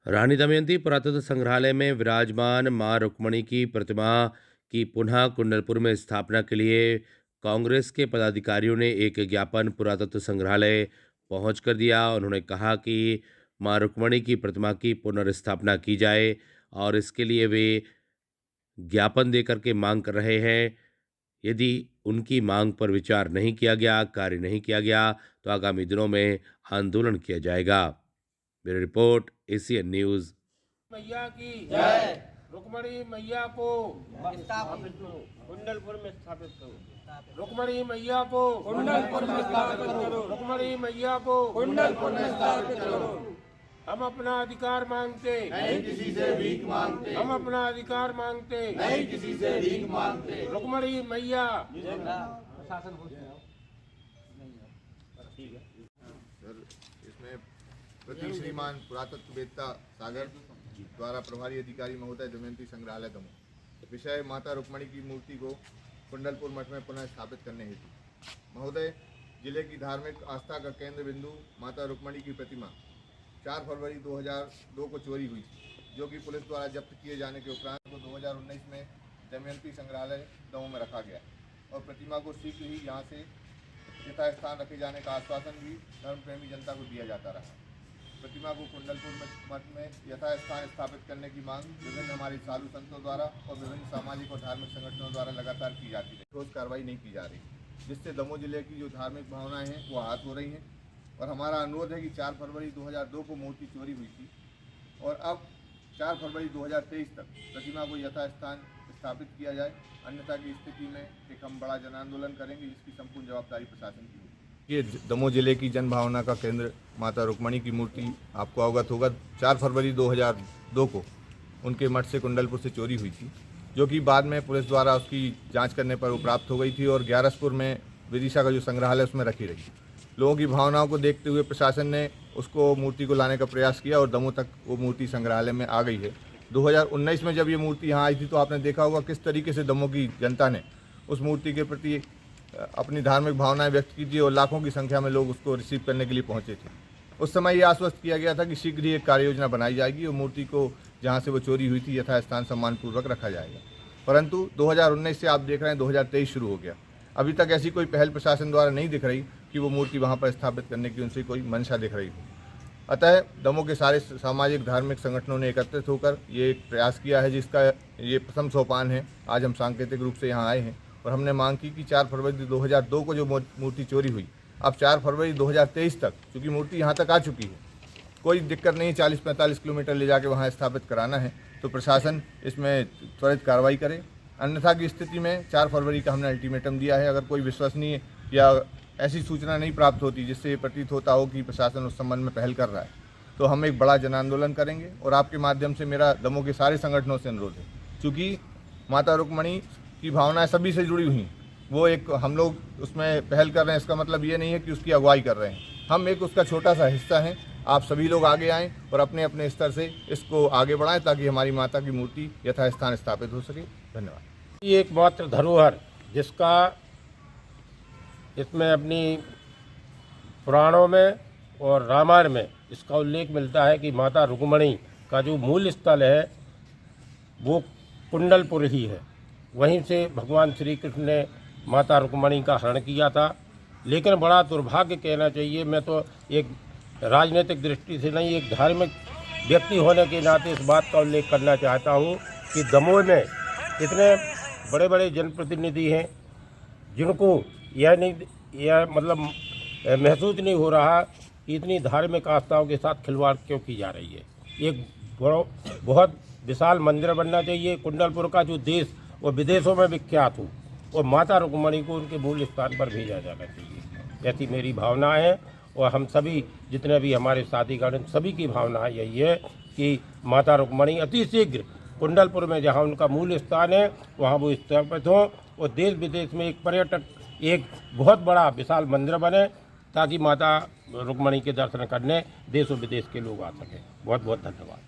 रानी दमयंती पुरातत्व संग्रहालय में विराजमान मां रुक्मणी की प्रतिमा की पुनः कुंडलपुर में स्थापना के लिए कांग्रेस के पदाधिकारियों ने एक ज्ञापन पुरातत्व संग्रहालय पहुंच कर दिया। उन्होंने कहा कि मां रुक्मणी की प्रतिमा की पुनर्स्थापना की जाए और इसके लिए वे ज्ञापन देकर के मांग कर रहे हैं। यदि उनकी मांग पर विचार नहीं किया गया, कार्य नहीं किया गया, तो आगामी दिनों में आंदोलन किया जाएगा। Bureau report, ACN news. मैया की जय। रुक्मणी मैया को स्थापित करो। कुंडलपुर में स्थापित करो। रुक्मणी मैया को कुंडलपुर में स्थापित करो। रुक्मणी मैया को कुंडलपुर में स्थापित करो। हम अपना अधिकार मांगते नहीं किसी से भीख मांगते। हम अपना अधिकार मांगते नहीं किसी से भीख मांगते। रुक्मणी मैया। सर, इसमें प्रति श्रीमान पुरातत्ववेत्ता सागर द्वारा प्रभारी अधिकारी महोदय दमयंती संग्रहालय दमोह विषय माता रुक्मणी की मूर्ति को कुंडलपुर मठ में पुनः स्थापित करने हेतु महोदय, जिले की धार्मिक आस्था का केंद्र बिंदु माता रुक्मणी की प्रतिमा 4 फरवरी 2002 को चोरी हुई थी, जो कि पुलिस द्वारा जब्त किए जाने के उपरांत को 2019 में दमयंती संग्रहालय दमोह में रखा गया और प्रतिमा को शीघ्र ही यहाँ से यथास्थान रखे जाने का आश्वासन भी धर्म प्रेमी जनता को दिया जाता रहा। प्रतिमा को कुंडलपुर मठ में यथास्थान स्थापित करने की मांग विभिन्न हमारे साधु संतों द्वारा और विभिन्न सामाजिक और धार्मिक संगठनों द्वारा लगातार की जाती है। ठोस कार्रवाई नहीं की जा रही, जिससे दमोह जिले की जो धार्मिक भावनाएं हैं वो आहत हो रही हैं और हमारा अनुरोध है कि 4 फरवरी 2002 को मूर्ति चोरी हुई थी और अब 4 फरवरी 2023 तक प्रतिमा को यथास्थान स्थापित किया जाए, अन्यथा की स्थिति में एक हम बड़ा जन आंदोलन करेंगे, जिसकी संपूर्ण जवाबदारी प्रशासन की होगी। ये दमोह जिले की जन भावना का केंद्र माता रुक्मणी की मूर्ति आपको अवगत होगा 4 फरवरी 2002 को उनके मठ से कुंडलपुर से चोरी हुई थी, जो कि बाद में पुलिस द्वारा उसकी जांच करने पर वो प्राप्त हो गई थी और ग्यारसपुर में विदिशा का जो संग्रहालय उसमें रखी रही। लोगों की भावनाओं को देखते हुए प्रशासन ने उसको मूर्ति को लाने का प्रयास किया और दमोह तक वो मूर्ति संग्रहालय में आ गई है। 2019 में जब ये मूर्ति यहाँ आई थी तो आपने देखा होगा किस तरीके से दमोह की जनता ने उस मूर्ति के प्रति अपनी धार्मिक भावनाएं व्यक्त की थी और लाखों की संख्या में लोग उसको रिसीव करने के लिए पहुंचे थे। उस समय ये आश्वस्त किया गया था कि शीघ्र ही एक कार्य योजना बनाई जाएगी और मूर्ति को जहाँ से वो चोरी हुई थी यथास्थान सम्मानपूर्वक रखा जाएगा। परंतु 2019 से आप देख रहे हैं 2023 शुरू हो गया, अभी तक ऐसी कोई पहल प्रशासन द्वारा नहीं दिख रही कि वो मूर्ति वहाँ पर स्थापित करने की उनसे कोई मंशा दिख रही हो। अतः दमोह के सारे सामाजिक धार्मिक संगठनों ने एकत्रित होकर ये एक प्रयास किया है, जिसका ये प्रथम सोपान है। आज हम सांकेतिक रूप से यहाँ आए हैं और हमने मांग की कि 4 फरवरी 2002 को जो मूर्ति चोरी हुई, अब 4 फरवरी 2023 तक, चूँकि मूर्ति यहाँ तक आ चुकी है, कोई दिक्कत नहीं 40-45 किलोमीटर ले जाके वहाँ स्थापित कराना है, तो प्रशासन इसमें त्वरित कार्रवाई करे। अन्यथा की स्थिति में 4 फरवरी का हमने अल्टीमेटम दिया है। अगर कोई विश्वसनीय या ऐसी सूचना नहीं प्राप्त होती जिससे ये प्रतीत होता हो कि प्रशासन उस संबंध में पहल कर रहा है, तो हम एक बड़ा जन आंदोलन करेंगे। और आपके माध्यम से मेरा दमोह के सारे संगठनों से अनुरोध है, क्योंकि माता रुक्मणी की भावनाएं सभी से जुड़ी हुई हैं, वो एक हम लोग उसमें पहल कर रहे हैं, इसका मतलब ये नहीं है कि उसकी अगुवाई कर रहे हैं, हम एक उसका छोटा सा हिस्सा हैं। आप सभी लोग आगे आएँ और अपने अपने स्तर से इसको आगे बढ़ाएं ताकि हमारी माता की मूर्ति यथास्थान स्थापित हो सके। धन्यवाद। ये एकमात्र धरोहर जिसका इसमें अपनी पुराणों में और रामायण में इसका उल्लेख मिलता है कि माता रुक्मणी का जो मूल स्थल है वो कुंडलपुर ही है। वहीं से भगवान श्री कृष्ण ने माता रुक्मणी का हरण किया था। लेकिन बड़ा दुर्भाग्य कहना चाहिए, मैं तो एक राजनीतिक दृष्टि से नहीं, एक धार्मिक व्यक्ति होने के नाते इस बात का उल्लेख करना चाहता हूँ कि दमोह में इतने बड़े बड़े जनप्रतिनिधि हैं जिनको यह मतलब महसूस नहीं हो रहा कि इतनी धार्मिक आस्थाओं के साथ खिलवाड़ क्यों की जा रही है। एक बहुत विशाल मंदिर बनना चाहिए कुंडलपुर का, जो देश और विदेशों में विख्यात हो, और माता रुक्मणी को उनके मूल स्थान पर भेजा जाना चाहिए। ऐसी मेरी भावना है और हम सभी जितने भी हमारे साथीगण सभी की भावना यही है कि माता रुक्मणी अति शीघ्र कुंडलपुर में जहाँ उनका मूल स्थान है वहाँ वो स्थापित हो और देश विदेश में एक पर्यटक एक बहुत बड़ा विशाल मंदिर बने, ताकि माता रुक्मणी के दर्शन करने देश और विदेश के लोग आ सकें। बहुत बहुत धन्यवाद।